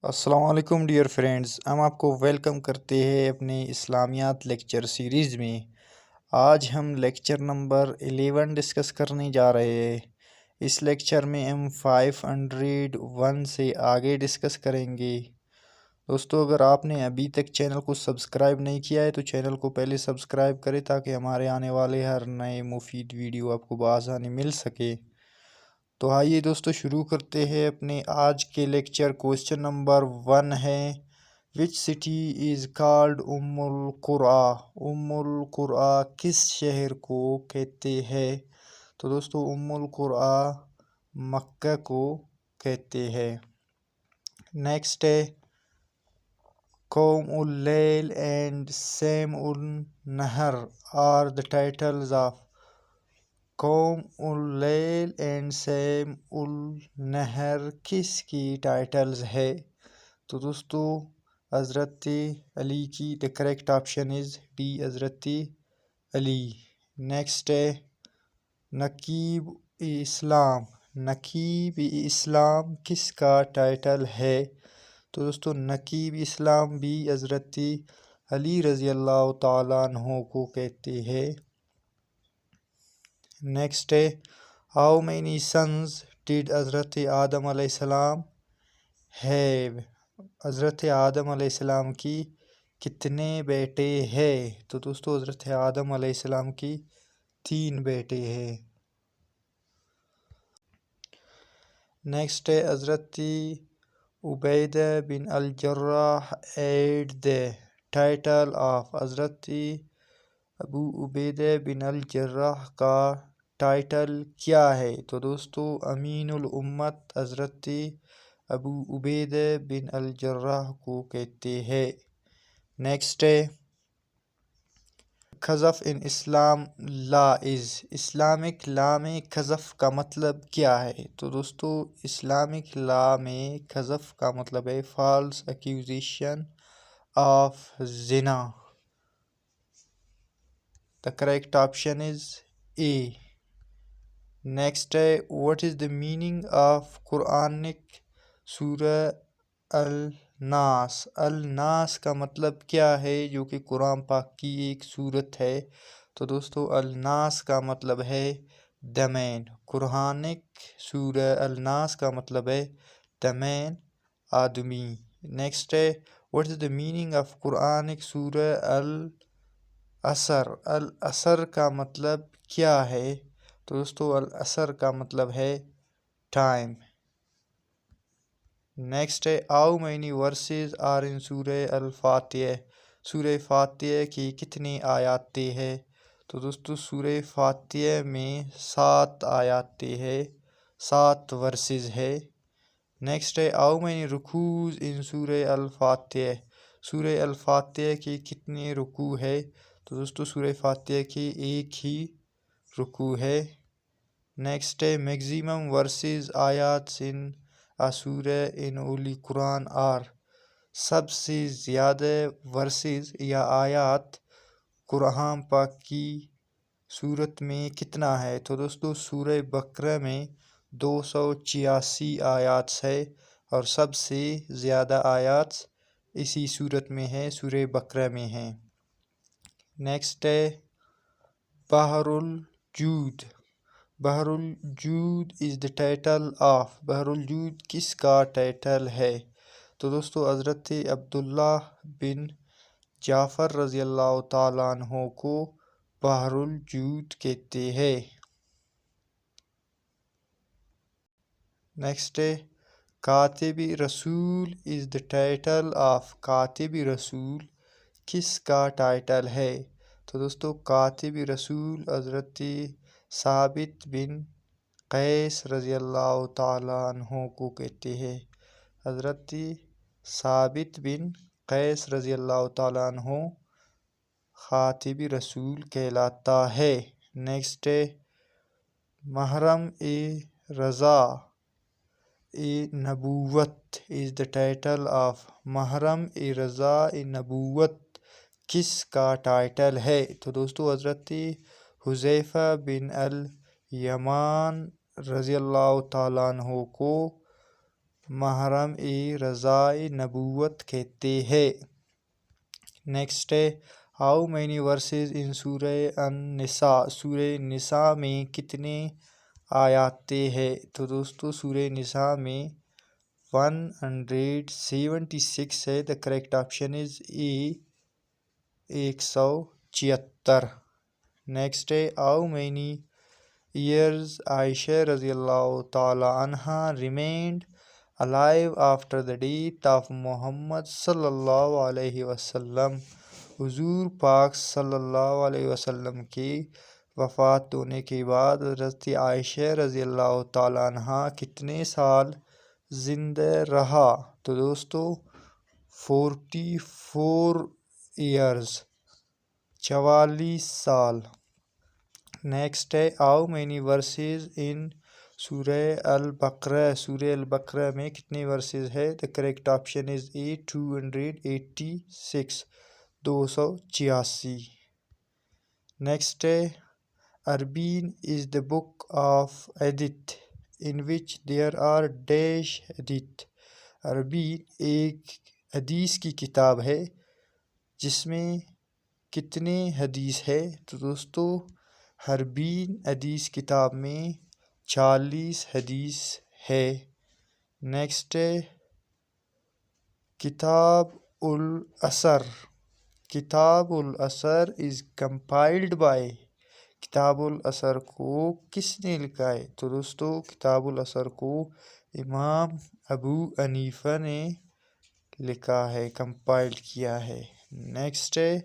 السلام علیکم dear friends, ہم آپ کو ویلکم کرتے ہیں اپنے اسلامیات لیکچر سیریز میں۔ آج ہم لیکچر نمبر 11 ڈسکس کرنے جا رہے ہیں۔ اس لیکچر میں ہم 501 سے آگے ڈسکس کریں گے۔ دوستو، اگر آپ نے ابھی تک چینل کو سبسکرائب نہیں کیا ہے تو چینل کو پہلے سبسکرائب کریں تاکہ ہمارے آنے والے ہر نئے مفید ویڈیو آپ کو بآسانی مل سکے۔ تو آئیے دوستو شروع کرتے ہیں اپنے آج کے لیکچر۔ کوسچن نمبر 1 ہے، وچ سٹی از کالڈ ام القرآ؟ ام القرآ کس شہر کو کہتے ہیں؟ تو دوستو ام القرآ مکہ کو کہتے ہیں۔ نیکسٹ ہے، قوم اللیل اینڈ سیم النہر آر دا ٹائٹلز آف۔ قوم اللیل اینڈ سیم النہر کس کی ٹائٹلز ہے؟ تو دوستو حضرت علی کی۔ دا کریکٹ آپشن از ڈی، حضرت علی۔ نیکسٹ ہے، نقیب اسلام۔ نقیب اسلام کس کا ٹائٹل ہے؟ تو دوستو نقیب اسلام بھی حضرت علی رضی اللہ تعالیٰ عنہ کو کہتے ہیں۔ نیکسٹ ہے، ہاؤ مینی سنز ڈیڈ حضرت آدم علیہ السلام ہیو؟ حضرت آدم علیہ السلام کی کتنے بیٹے ہیں؟ تو دوستو حضرت آدم علیہ السلام کی 3 بیٹے ہیں۔ نیکسٹ ہے، حضرت عبیدہ بن الجراح ایڈ دا ٹائٹل آف۔ حضرت ابو عبیدہ بن الجراح کا ٹائٹل کیا ہے؟ تو دوستو امین الامت حضرت ابو عبیدہ بن الجراح کو کہتے ہیں۔ نیکسٹ ہے، قذف ان اسلام لا از۔ اسلامک لا میں قذف کا مطلب کیا ہے؟ تو دوستو اسلامک لا میں قذف کا مطلب ہے فالس ایکیوزیشن آف زنا۔ The correct option is A. Next ہے، what is the meaning of Quranic سورہ الناس؟ الناس کا مطلب کیا ہے جو کہ قرآن پاک کی ایک سورت ہے؟ تو دوستو الناس کا مطلب ہے the man۔ قرآنک سورہ الناس کا مطلب ہے the man، آدمی۔ نیکسٹ ہے، what is the meaning of Quranic سورہ العصر؟ العصر کا مطلب کیا ہے؟ تو دوستو العصر کا مطلب ہے ٹائم۔ نیکسٹ ہے، how many verses are in Surah Al-Fatiha? سورہ فاتحہ کی کتنی آیاتیں ہیں؟ تو دوستو سورہ فاتحہ میں 7 آیاتیں ہیں، 7 ورسز ہے۔ نیکسٹ ہے، how many رکوز in Surah Al-Fatiha? سورہ الفاتحہ کی کتنی رکوع ہے؟ تو دوستو سورہ فاتحہ کی ایک ہی رکوع ہے۔ نیکسٹ ہے، میگزیمم ورسز آیات ان سورہ ان ہولی قرآن آر۔ سب سے زیادہ ورسز یا آیات قرآن پاک کی سورت میں کتنا ہے؟ تو دوستو سورہ بقرہ میں 286 آیات ہے اور سب سے زیادہ آیات اسی سورت میں ہے، سورہ بقرہ میں ہے۔ نیکسٹ ہے، بحر الجود۔ بحر الجود از دا ٹائٹل آف۔ بحر الجود کس کا ٹائٹل ہے؟ تو دوستو حضرت عبداللہ بن جعفر رضی اللہ تعالیٰ عنہ کو بحر الجود کہتے ہیں۔ نیکسٹ ہے، کاتب رسول از دا ٹائٹل آف۔ کاتب رسول کس کا ٹائٹل ہے؟ تو دوستو کاتب رسول حضرت ثابت بن قیس رضی اللہ تعالیٰ عنہ کو کہتے ہیں۔ حضرت ثابت بن قیس رضی اللہ تعالیٰ عنہ کاتب رسول کہلاتا ہے۔ نیکسٹ ہے، محرم رضا نبوت از دا ٹائٹل آف۔ محرم رضا نبوت کس کا ٹائٹل ہے؟ تو دوستو حضرت حذیفہ بن الیمان رضی اللہ تعالیٰ عنہ کو محرم رضائے نبوت کہتے ہیں۔ نیکسٹ ہے ہاؤ مینی ورسز ان سورہ النساء، سورہ نساء میں کتنے آیاتیں ہیں؟ تو دوستو سورہ نساء میں 176 ہے۔ The correct option is a 176۔ Next ہے ہاؤ مینی ایئرز عائشہ رضی اللہ تعالی عنہا remained alive after the death of محمد صلی اللہ علیہ وسلم، حضور پاک صلی اللہ علیہ وسلم کی وفات ہونے کے بعد حضرت عائشہ رضی اللہ تعالیٰ عنہ کتنے سال زندہ رہا؟ تو دوستو 44 ایئرز، 44 سال۔ نیکسٹ ہے ہاؤ مینی ورسز ان سورہ البقرہ، سورہ البقرہ میں کتنے ورسز ہے؟ The correct option is A 286، 286۔ Next ہے عربین از دا بک آف حدیث in which there are dash حدیث، عربین ایک حدیث کی کتاب ہے جس میں کتنے حدیث ہے؟ تو دوستو عربین حدیث کتاب میں 40 حدیث ہے۔ نیکسٹ ہے کتاب العصر، کتاب العصر از کمپائلڈ بائی، کتاب العصر کو کس نے لکھا ہے؟ تو دوستو کتاب العصر کو امام ابو حنیفہ نے لکھا ہے، کمپائل کیا ہے۔ نیکسٹ ہے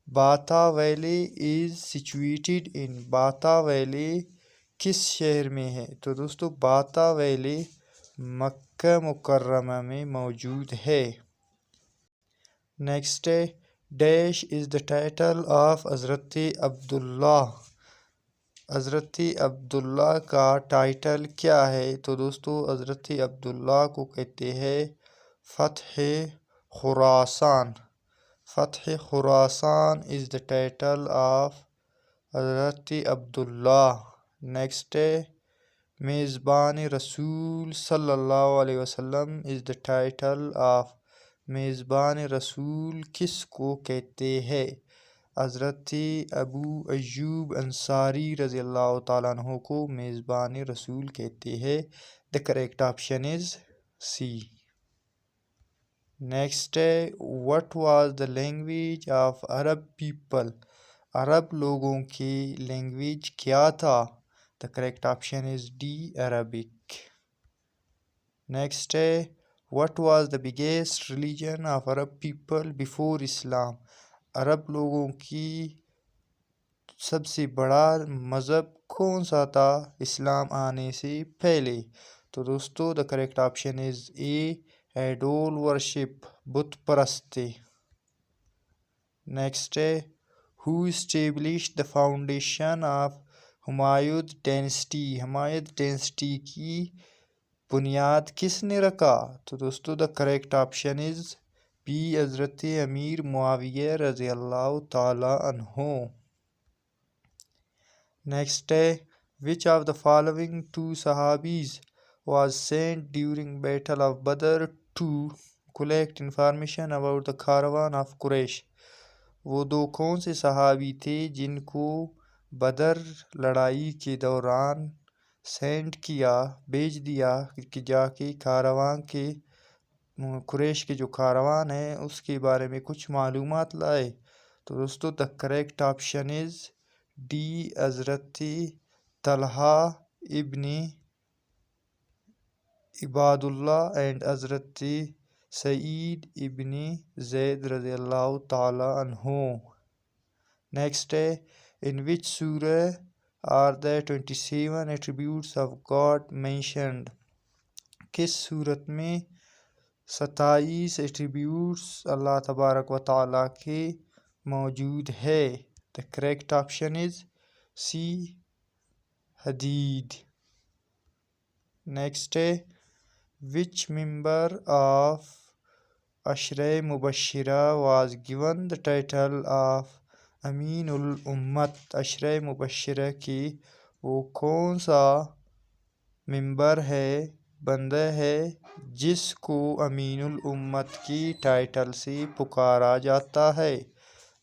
باتا ویلی از سچویٹڈ ان، باتا ویلی کس شہر میں ہے؟ تو دوستو باتا ویلی مکہ مکرمہ میں موجود ہے۔ نیکسٹ ہے dash is the title of حضرت عبداللہ، حضرت عبداللہ کا ٹائٹل کیا ہے؟ تو دوستو حضرت عبداللہ کو کہتے ہیں فتح خراسان، فتح خراسان از دا ٹائٹل آف حضرت عبداللہ۔ نیکسٹ ہے میزبان رسول صلی اللہ علیہ وسلم از دا ٹائٹل آف، میزبان رسول کس کو کہتے ہیں؟ حضرت ابو ایوب انصاری رضی اللہ تعالیٰ عنہ کو میزبان رسول کہتے ہیں۔ The correct option is C. Next ہے what was the language of Arab people, عرب لوگوں کی لینگویج کیا تھا؟ The correct option is D Arabic. Next ہے what was the biggest religion of Arab people before Islam, عرب لوگوں کی سب سے بڑا مذہب کون سا تھا اسلام آنے سے پہلے؟ تو دوستو the correct option is A idol worship, بت پرستی۔ نیکسٹ ہے who establish the foundation of Humayun dynasty, Humayun dynasty کی بنیاد کس نے رکھا؟ تو دوستو the correct option is B حضرت امیر معاویہ رضی اللہ تعالی عنہ۔ نیکسٹ ہے which of the following two صحابیز was sent during battle of بدر to collect information about the caravan of قریش، وہ دو کون سے صحابی تھے جن کو بدر لڑائی کے دوران سینڈ کیا، بھیج دیا کہ جا کے کاروان کے، قریش کے جو کاروان ہے اس کے بارے میں کچھ معلومات لائے؟ تو دوستو the correct option is D حضرت طلحہ ابن عباد اللہ اینڈ حضرت سعید ابن زید رضی اللہ تعالی عنہ۔ نیکسٹ ہے in which Surah are the 27 attributes of God mentioned, کس صورت میں 27 ایٹریبیوٹس اللہ تبارک و تعالیٰ کے موجود ہے؟ The correct option is C حدید۔ نیکسٹ ہے وچ ممبر آف عشرہ مبشرہ was given the title of امین الامت، عشرہ مبشرہ کی وہ کون سا ممبر ہے بندہ ہے جس کو امین الامت کی ٹائٹل سے پکارا جاتا ہے؟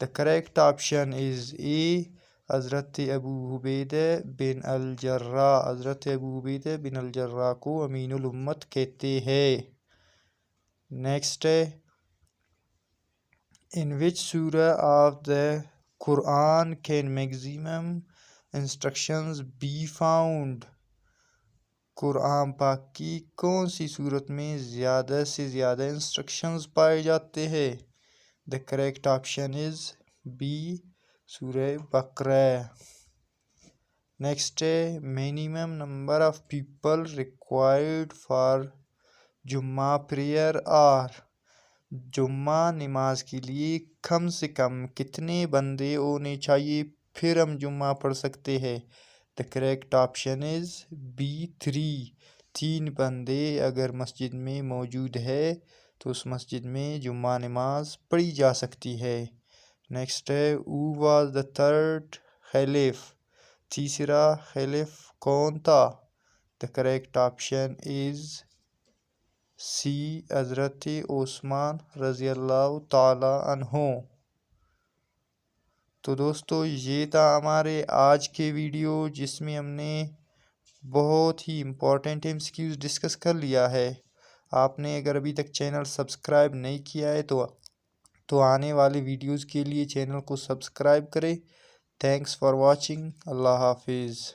The correct option is A. حضرت ابو عبیدہ بن الجراح. حضرت ابو عبیدہ بن الجراح کو امین الامت کہتے ہیں. نیکسٹ ہے In which surah of the Quran can maximum instructions be found? قرآن پاک کی کون سی صورت میں زیادہ سے زیادہ انسٹرکشنز پائے جاتے ہیں؟ The correct option is B. سورہ بقرہ. نیکسٹ ہے minimum number of people required for جمعہ prayer are. جمعہ نماز کے لیے کم سے کم کتنے بندے ہونے چاہیے پھر ہم جمعہ پڑھ سکتے ہیں؟ The correct option is B. 3. 3 بندے اگر مسجد میں موجود ہے تو اس مسجد میں جمعہ نماز پڑھی جا سکتی ہے. نیکسٹ ہے Who was the third خلیف؟ تیسرا خلیف کون تھا؟ The correct option is C. حضرت عثمان رضی اللہ تعالی عنہ. تو دوستو یہ تھا ہمارے آج کے ویڈیو جس میں ہم نے بہت ہی امپورٹنٹ MCQs ڈسکس کر لیا ہے. آپ نے اگر ابھی تک چینل سبسکرائب نہیں کیا ہے تو آنے والی ویڈیوز کے لیے چینل کو سبسکرائب کریں. Thanks for watching. اللہ حافظ.